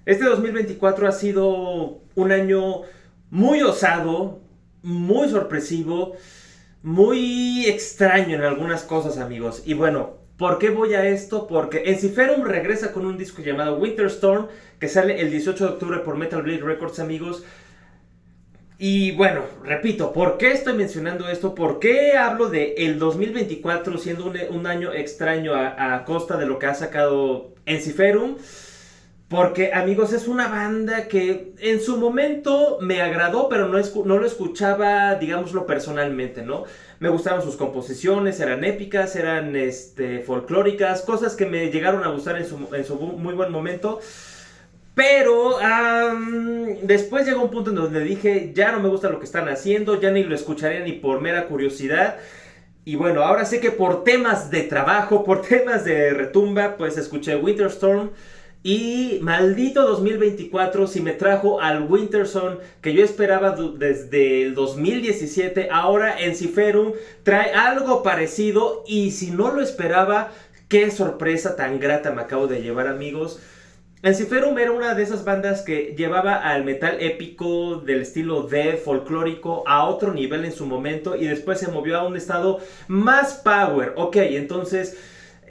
Este 2024 ha sido un año muy osado, muy sorpresivo, muy extraño en algunas cosas, amigos. Y bueno, ¿por qué voy a esto? Porque Ensiferum regresa con un disco llamado Winter Storm, que sale el 18 de octubre por Metal Blade Records, amigos. Y bueno, repito, ¿por qué estoy mencionando esto? ¿Por qué hablo de el 2024 siendo un año extraño a costa de lo que ha sacado Ensiferum? Porque, amigos, es una banda que en su momento me agradó, pero no lo escuchaba, digámoslo, personalmente, ¿no? Me gustaban sus composiciones, eran épicas, eran folclóricas, cosas que me llegaron a gustar en su muy buen momento. Pero después llegó un punto en donde dije, ya no me gusta lo que están haciendo, ya ni lo escucharé ni por mera curiosidad. Y bueno, ahora sé que por temas de trabajo, por temas de retumba, pues escuché Winter Storm. Y maldito 2024 si me trajo al Winter Storm que yo esperaba desde el 2017. Ahora Ensiferum trae algo parecido y si no lo esperaba, qué sorpresa tan grata me acabo de llevar, amigos. Ensiferum era una de esas bandas que llevaba al metal épico del estilo death folclórico a otro nivel en su momento y después se movió a un estado más power. Ok, entonces,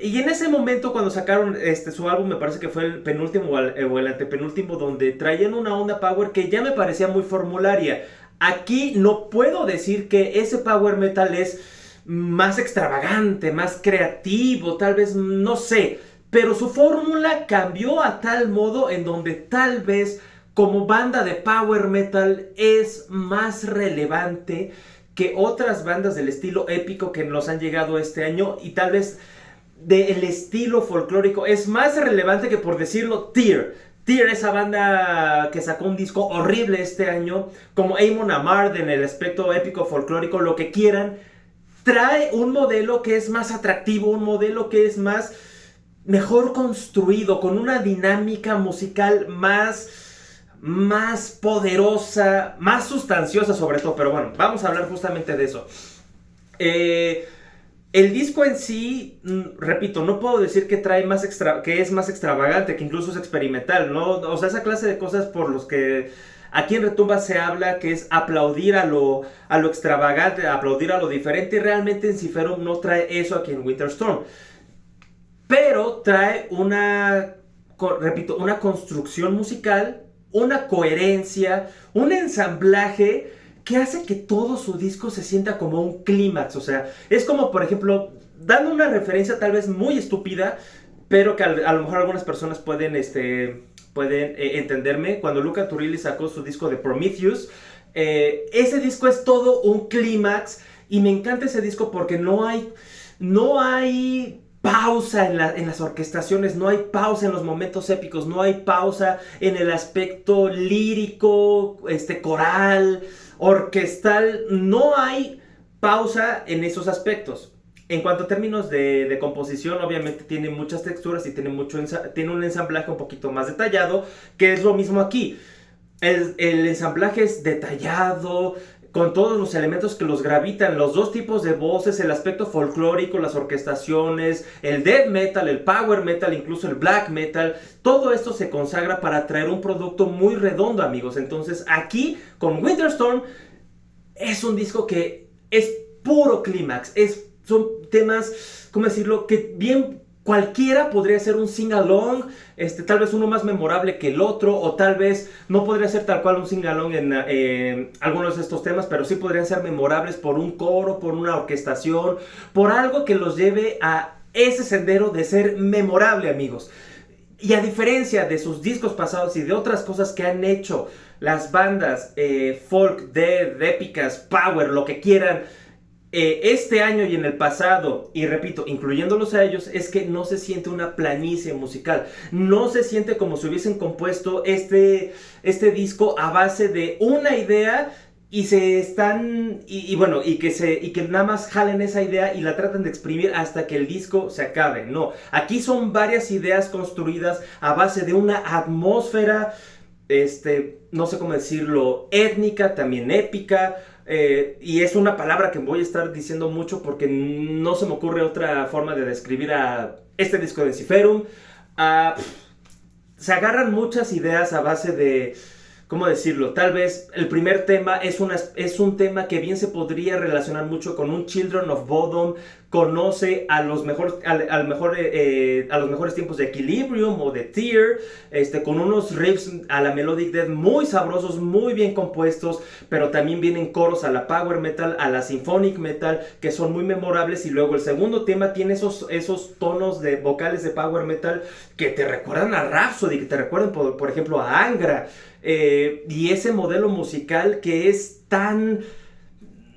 y en ese momento cuando sacaron su álbum, me parece que fue el penúltimo o el antepenúltimo, donde traían una onda power que ya me parecía muy formularia. Aquí no puedo decir que ese power metal es más extravagante, más creativo, tal vez, no sé. Pero su fórmula cambió a tal modo en donde tal vez como banda de power metal es más relevante que otras bandas del estilo épico que nos han llegado este año y tal vez del estilo folclórico es más relevante que, por decirlo, Tear. Tear, esa banda que sacó un disco horrible este año, como Amon Amarth en el aspecto épico folclórico, lo que quieran, trae un modelo que es más atractivo, un modelo que es más mejor construido, con una dinámica musical más poderosa, más sustanciosa sobre todo. Pero bueno, vamos a hablar justamente de eso. El disco en sí, repito, no puedo decir que trae que es más extravagante, que incluso es experimental, ¿no? O sea, esa clase de cosas por los que aquí en Retumba se habla, que es aplaudir a lo extravagante, aplaudir a lo diferente, y realmente Ensiferum no trae eso aquí en Winter Storm. Pero trae repito, una construcción musical, una coherencia, un ensamblaje que hace que todo su disco se sienta como un clímax. O sea, es como, por ejemplo, dando una referencia tal vez muy estúpida, pero que a lo mejor algunas personas pueden entenderme. Cuando Luca Turilli sacó su disco de Prometheus, ese disco es todo un clímax y me encanta ese disco porque no hay pausa en las orquestaciones, no hay pausa en los momentos épicos, no hay pausa en el aspecto lírico, coral, orquestal, no hay pausa en esos aspectos. En cuanto a términos de composición, obviamente tiene muchas texturas y tiene un ensamblaje un poquito más detallado, que es lo mismo aquí. El ensamblaje es detallado, con todos los elementos que los gravitan, los dos tipos de voces, el aspecto folclórico, las orquestaciones, el death metal, el power metal, incluso el black metal. Todo esto se consagra para traer un producto muy redondo, amigos. Entonces aquí con Winter Storm es un disco que es puro clímax, son temas, ¿cómo decirlo?, que bien cualquiera podría ser un sing-along, tal vez uno más memorable que el otro, o tal vez no podría ser tal cual un sing-along en algunos de estos temas, pero sí podrían ser memorables por un coro, por una orquestación, por algo que los lleve a ese sendero de ser memorable, amigos. Y a diferencia de sus discos pasados y de otras cosas que han hecho las bandas folk, death, épicas, power, lo que quieran, este año y en el pasado, y repito, incluyéndolos a ellos, es que no se siente una planicie musical, no se siente como si hubiesen compuesto este disco a base de una idea y bueno, y que nada más jalen esa idea y la tratan de exprimir hasta que el disco se acabe. No, aquí son varias ideas construidas a base de una atmósfera, no sé cómo decirlo, étnica, también épica. Y es una palabra que voy a estar diciendo mucho porque no se me ocurre otra forma de describir a este disco de Ensiferum. se agarran muchas ideas a base de, ¿cómo decirlo? Tal vez el primer tema es un tema que bien se podría relacionar mucho con un Children of Bodom. Conoce a los mejores, a los mejores tiempos de Equilibrium o de Tear, con unos riffs a la Melodic Death muy sabrosos, muy bien compuestos, pero también vienen coros a la Power Metal, a la Symphonic Metal, que son muy memorables. Y luego el segundo tema tiene esos tonos de vocales de Power Metal que te recuerdan a Rhapsody, que te recuerdan, por ejemplo, a Angra. Y ese modelo musical que es tan,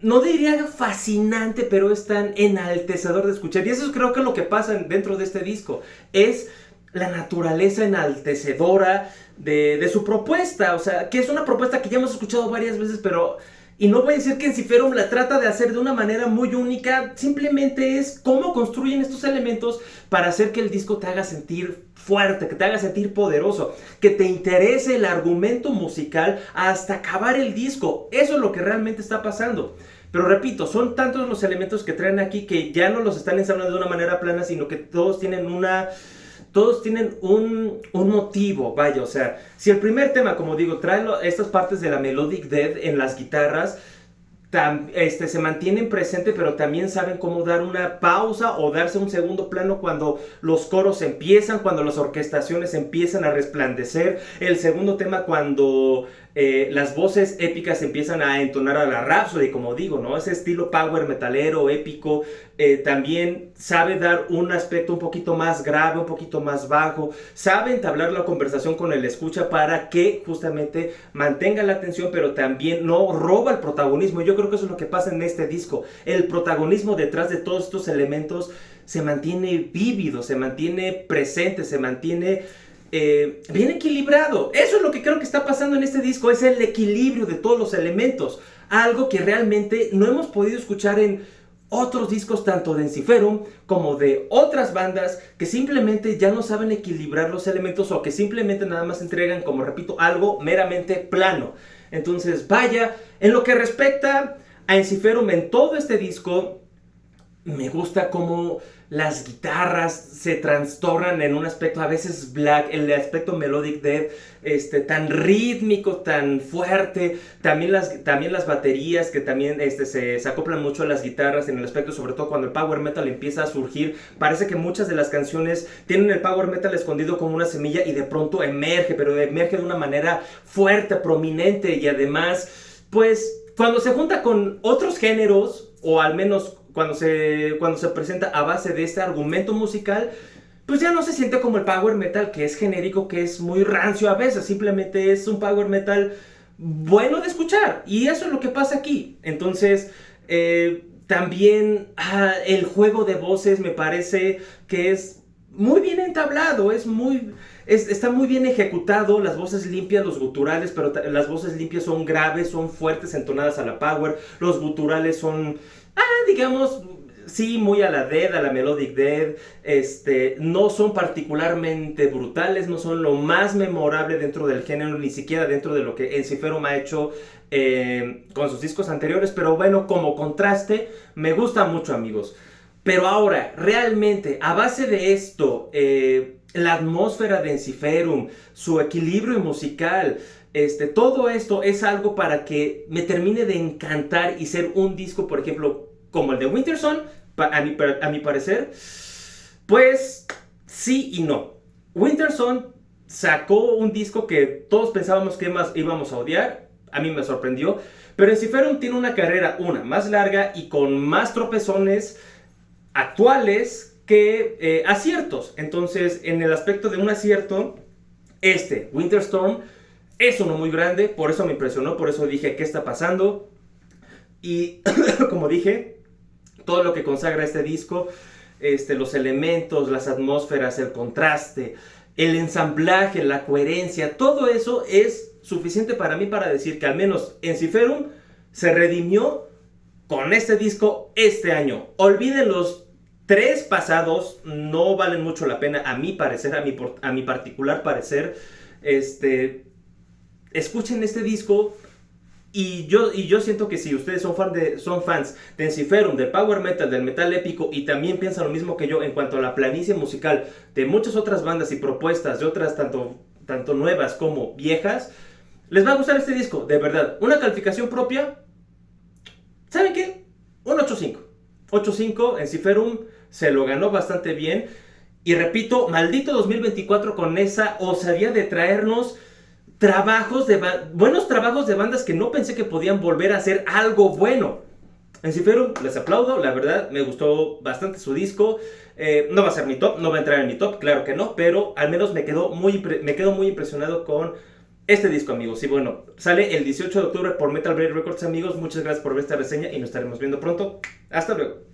no diría fascinante, pero es tan enaltecedor de escuchar. Y eso creo que es lo que pasa dentro de este disco. Es la naturaleza enaltecedora de su propuesta. O sea, que es una propuesta que ya hemos escuchado varias veces, pero... Y no voy a decir que Ensiferum la trata de hacer de una manera muy única. Simplemente es cómo construyen estos elementos para hacer que el disco te haga sentir fuerte, que te haga sentir poderoso, que te interese el argumento musical hasta acabar el disco. Eso es lo que realmente está pasando. Pero repito, son tantos los elementos que traen aquí que ya no los están ensamblando de una manera plana, sino que todos tienen un motivo, vaya. O sea, si el primer tema, como digo, trae estas partes de la Melodic Death en las guitarras, se mantienen presentes, pero también saben cómo dar una pausa o darse un segundo plano cuando los coros empiezan, cuando las orquestaciones empiezan a resplandecer. El segundo tema cuando las voces épicas empiezan a entonar a la Rhapsody, como digo, ¿no? Ese estilo power metalero, épico, también sabe dar un aspecto un poquito más grave, un poquito más bajo, sabe entablar la conversación con el escucha para que justamente mantenga la atención, pero también no roba el protagonismo. Yo creo que eso es lo que pasa en este disco. El protagonismo detrás de todos estos elementos se mantiene vívido, se mantiene presente, se mantiene bien equilibrado. Eso es lo que creo que está pasando en este disco, es el equilibrio de todos los elementos, algo que realmente no hemos podido escuchar en otros discos, tanto de Ensiferum como de otras bandas, que simplemente ya no saben equilibrar los elementos o que simplemente nada más entregan, como repito, algo meramente plano. Entonces, vaya, en lo que respecta a Ensiferum en todo este disco, me gusta cómo las guitarras se trastornan en un aspecto a veces black, el aspecto melodic death, tan rítmico, tan fuerte. También las baterías que también se acoplan mucho a las guitarras en el aspecto, sobre todo cuando el power metal empieza a surgir. Parece que muchas de las canciones tienen el power metal escondido como una semilla y de pronto emerge, pero emerge de una manera fuerte, prominente, y además, pues, cuando se junta con otros géneros, o al menos cuando se presenta a base de este argumento musical, pues ya no se siente como el power metal que es genérico, que es muy rancio a veces. Simplemente es un power metal bueno de escuchar, y eso es lo que pasa aquí. Entonces, también el juego de voces me parece que es muy bien entablado, está muy bien ejecutado. Las voces limpias, los guturales, pero las voces limpias son graves, son fuertes, entonadas a la power. Los guturales son, digamos, sí, muy a la Dead, a la Melodic Death. No son particularmente brutales, no son lo más memorable dentro del género, ni siquiera dentro de lo que Ensiferum ha hecho con sus discos anteriores. Pero bueno, como contraste, me gusta mucho, amigos. Pero ahora, realmente, a base de esto, la atmósfera de Ensiferum, su equilibrio musical, todo esto es algo para que me termine de encantar y ser un disco, por ejemplo, como el de Winterson, a mi parecer. Pues sí y no. Winterson sacó un disco que todos pensábamos que íbamos a odiar. A mí me sorprendió. Pero Ensiferum tiene una carrera, más larga y con más tropezones actuales que aciertos. Entonces, en el aspecto de un acierto, Winterstorm es uno muy grande. Por eso me impresionó, por eso dije, ¿qué está pasando? Y como dije, todo lo que consagra este disco, los elementos, las atmósferas, el contraste, el ensamblaje, la coherencia, todo eso es suficiente para mí para decir que al menos Ensiferum se redimió con este disco este año. Olviden los 3 pasados, no valen mucho la pena a mi parecer, a mi particular parecer. Escuchen este disco. Y yo siento que si ustedes son fans de Ensiferum, del power metal, del metal épico, y también piensan lo mismo que yo en cuanto a la planicie musical de muchas otras bandas y propuestas de otras tanto tanto nuevas como viejas, les va a gustar este disco, de verdad. Una calificación propia, ¿saben qué? Un 8.5. 8.5 en Ciferum se lo ganó bastante bien. Y repito, maldito 2024 con esa osadía de traernos buenos trabajos de bandas que no pensé que podían volver a hacer algo bueno. En Ciferum les aplaudo, la verdad me gustó bastante su disco. No va a ser mi top, no va a entrar en mi top, claro que no, pero al menos me quedo muy impresionado con este disco, amigos. Y bueno, sale el 18 de octubre por Metal Blade Records, amigos. Muchas gracias por ver esta reseña y nos estaremos viendo pronto. Hasta luego.